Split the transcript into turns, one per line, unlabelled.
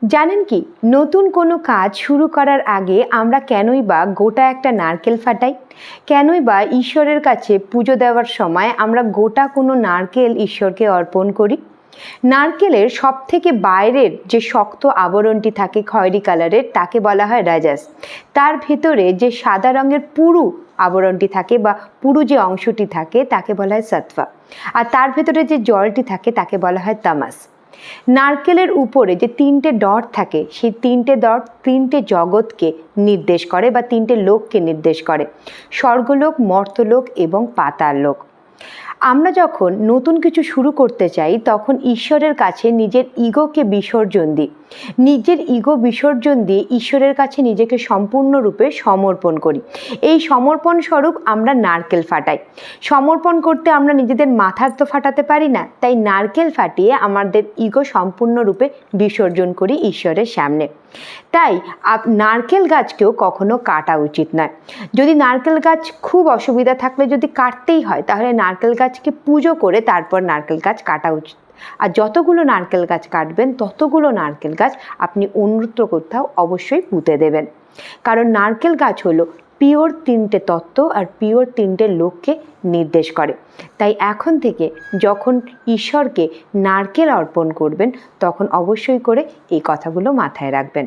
জানেন কি, নতুন কোনো কাজ শুরু করার আগে আমরা কেনই বা গোটা একটা নারকেল ফাটাই? কেনই বা ঈশ্বরের কাছে পুজো দেওয়ার সময় আমরা গোটা কোনো নারকেল ঈশ্বরকে অর্পণ করি? নারকেলের সব থেকে বাইরের যে শক্ত আবরণটি থাকে খয়েরি কালারের, তাকে বলা হয় রাজাস। তার ভেতরে যে সাদা রঙের পুরু আবরণটি থাকে বা পুরু যে অংশটি থাকে তাকে বলা হয় সত্ত্বা। আর তার ভেতরে যে জলটি থাকে তাকে বলা হয় তামাস। নারকেলের উপরে যে তিনটে ডট থাকে, সেই তিনটে ডট তিনটে জগৎকে নির্দেশ করে বা তিনটে লোককে নির্দেশ করে: স্বর্গলোক, মর্তলোক এবং পাতাল লোক। আমরা যখন নতুন কিছু শুরু করতে চাই তখন ঈশ্বরের কাছে নিজের ইগোকে বিসর্জন দিই। নিজের ইগো বিসর্জন দিয়ে ঈশ্বরের কাছে নিজেকে সম্পূর্ণরূপে সমর্পণ করি। এই সমর্পণ স্বরূপ আমরা নারকেল ফাটাই। সমর্পণ করতে আমরা নিজেদের মাথার তো ফাটাতে পারি না, তাই নারকেল ফাটিয়ে আমাদের ইগো সম্পূর্ণরূপে বিসর্জন করি ঈশ্বরের সামনে। তাই নারকেল গাছকেও কখনো কাটা উচিত নয়। যদি নারকেল গাছ খুব অসুবিধা থাকলে যদি কাটতেই হয়, তাহলে নারকেল গাছকে পুজো করে তারপর নারকেল গাছ কাটা উচিত। আর যতগুলো নারকেল গাছ কাটবেন ততগুলো নারকেল গাছ আপনি অন্যত্র কোথাও অবশ্যই পুঁতে দেবেন। কারণ নারকেল গাছ হলো পিওর তিনটে তত্ত্ব আর পিওর তিনটে লোককে নির্দেশ করে। তাই এখন থেকে যখন ঈশ্বরকে নারকেল অর্পণ করবেন তখন অবশ্যই করে এই কথাগুলো মাথায় রাখবেন।